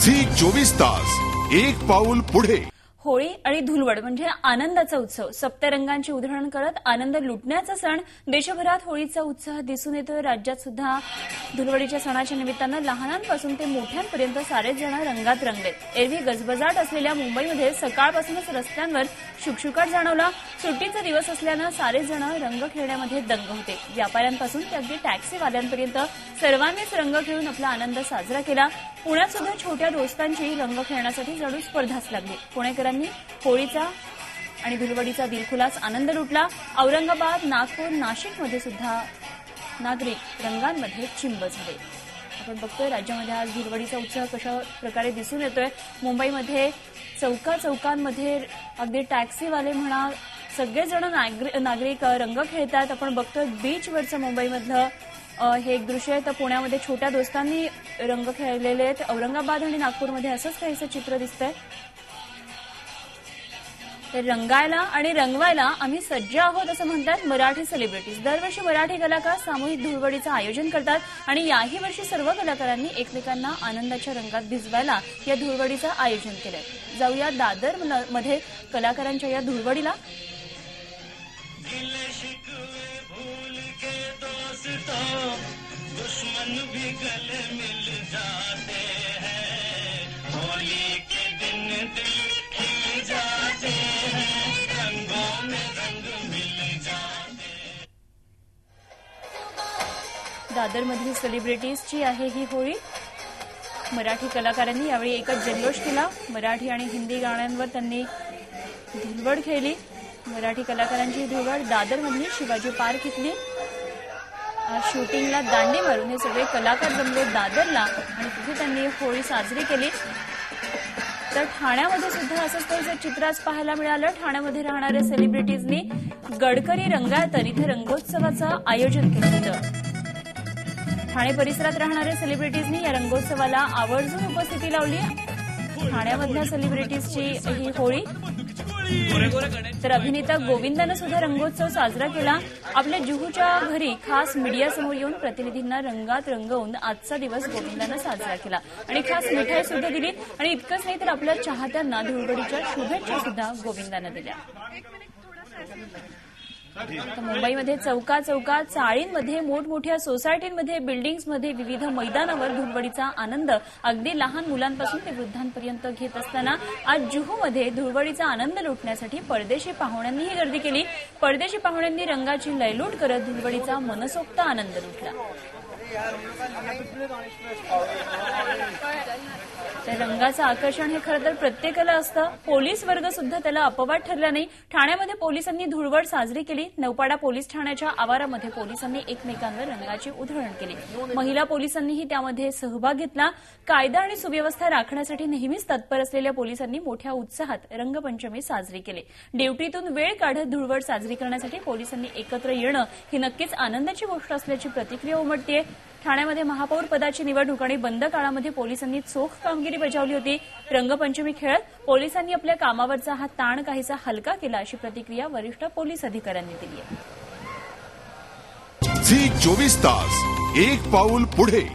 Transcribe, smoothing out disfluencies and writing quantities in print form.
Zee 24 तास एक पाऊल पुढे। होळी आणि धुलवड म्हणजे आनंदाचा उत्सव. सप्तरंगांची उधळण करत आनंद लुटण्याचा सण. देशभरात होळीचा उत्साह दिसून येतोय. राज्यात सुद्धा धुलवडीच्या सणाच्या निमित्तानं लहानांपासून ते मोठ्यांपर्यंत सारेच जण रंगात रंगलेत. एरवी गजबजाट असलेल्या मुंबईमध्ये सकाळपासूनच रस्त्यांवर शुकशुकाट जाणवला. सुट्टीचा दिवस असल्यानं सारेच जण रंग खेळण्यामध्ये दंग होते. व्यापाऱ्यांपासून ते अगदी टॅक्सीवाल्यांपर्यंत सर्वांनीच रंग खेळून आपला आनंद साजरा केला. पुण्यात सुद्धा छोट्या दोस्तांची रंग खेळण्यासाठी जणू स्पर्धाच लागली. पुणेकरांनी होळीचा आणि धुलवडीचा दिलखुलास आनंद लुटला. औरंगाबाद, नागपूर, नाशिकमध्ये सुद्धा नागरिक रंगांमध्ये चिंब झाले. आपण बघतोय राज्यामध्ये आज धुलवडीचा उत्साह कशा प्रकारे दिसून येतोय. मुंबईमध्ये चौकांमध्ये अगदी टॅक्सीवाले म्हणा सगळेजण नागरिक रंग खेळतात. आपण बघतोय बीचवरचं मुंबईमधलं हे एक दृश्य आहे. तर पुण्यामध्ये छोट्या दोस्तांनी रंग खेळलेले आहेत. औरंगाबाद आणि नागपूरमध्ये असंच काहीसं चित्र दिसतंय. तर रंगायला आणि रंगवायला आम्ही सज्ज आहोत असं म्हणतात मराठी सेलिब्रिटीज. दरवर्षी मराठी कलाकार सामूहिक धुलवडीचं आयोजन करतात आणि याही वर्षी सर्व कलाकारांनी एकमेकांना आनंदाच्या रंगात भिजवायला या धुलवडीचं आयोजन केलंय. जाऊया दादरमध्ये कलाकारांच्या या धुलवडीला. दुश्मन भी गले मिल जाते हैं, होली के दिन दिल खिल जाते हैं, रंगों में रंग मिल जाते. दादरमधील सेलिब्रिटीजची आहे ही होळी. मराठी कलाकारांनी यावेळी एकच जल्लोष केला. मराठी आणि हिंदी गाण्यांवर त्यांनी धुलवड खेळली. मराठी कलाकारांची धुलवड दादरमधली शिवाजी पार्क इथली. शूटिंगला दांडी मारून हे सगळे कलाकार जमले दादरला आणि तिथे त्यांनी होळी साजरी केली. तर ठाण्यामध्ये सुद्धा असंच काही चित्र आज पाहायला मिळालं. ठाण्यामध्ये राहणाऱ्या सेलिब्रिटीजनी गडकरी रंगायतन इथे रंगोत्सवाचं आयोजन केलं होतं. ठाणे परिसरात राहणाऱ्या सेलिब्रिटीजनी या रंगोत्सवाला आवर्जून उपस्थिती लावली. ठाण्यामधल्या सेलिब्रिटीजची ही होळी. तर अभिनेता गोविंदानं सुद्धा रंगोत्सव साजरा केला. आपल्या जुहूच्या घरी खास मीडियासमोर येऊन प्रतिनिधींना रंगात रंगवून आजचा दिवस गोविंदानं साजरा केला आणि खास मिठाई सुद्धा दिली. आणि इतकंच नाही तर आपल्या चाहत्यांना धुलवडीच्या शुभेच्छा सुद्धा गोविंदानं दिल्या. तर मुंबईमध्ये चौकात चाळींमध्ये मोठमोठ्या सोसायटींमध्ये बिल्डिंग्समध्ये विविध मैदानावर धुलवडीचा आनंद अगदी लहान मुलांपासून ते वृद्धांपर्यंत घेत असताना आज जुहूमध्ये धुलवडीचा आनंद लुटण्यासाठी परदेशी पाहुण्यांनीही गर्दी केली. परदेशी पाहुण्यांनी रंगाची लयलूट करत धुलवडीचा मनसोक्त आनंद लुटला. तर रंगाचं आकर्षण हे खरं तर प्रत्येकाला असतं. पोलीस वर्ग सुद्धा त्याला अपवाद ठरला नाही. ठाण्यामध्ये पोलिसांनी धुलवड साजरी केली. नौपाडा पोलीस ठाण्याच्या आवारामध्ये पोलिसांनी एकमेकांवर रंगाची उधळण केली. महिला पोलिसांनीही त्यामध्ये सहभाग घेतला. कायदा आणि सुव्यवस्था राखण्यासाठी नेहमीच तत्पर असलेल्या पोलिसांनी मोठ्या उत्साहात रंगपंचमी साजरी केली. ड्युटीतून वेळ काढत धुलवड साजरी करण्यासाठी पोलिसांनी एकत्र येणं ही नक्कीच आनंदाची गोष्ट असल्याची प्रतिक्रिया उमटतेय. ठाण्यामध्ये महापौर पदाची निवडणूक आणि बंद काळामध्ये पोलिसांनी चोख कामगिरी बजावली होती. रंगपंचमी खेळत पोलिसांनी आपल्या कामावरचा हा ताण काहीसा हलका केला अशी प्रतिक्रिया वरिष्ठ पोलीस अधिकाऱ्यांनी दिली आहे. झी 24 तास एक पाऊल पुढे.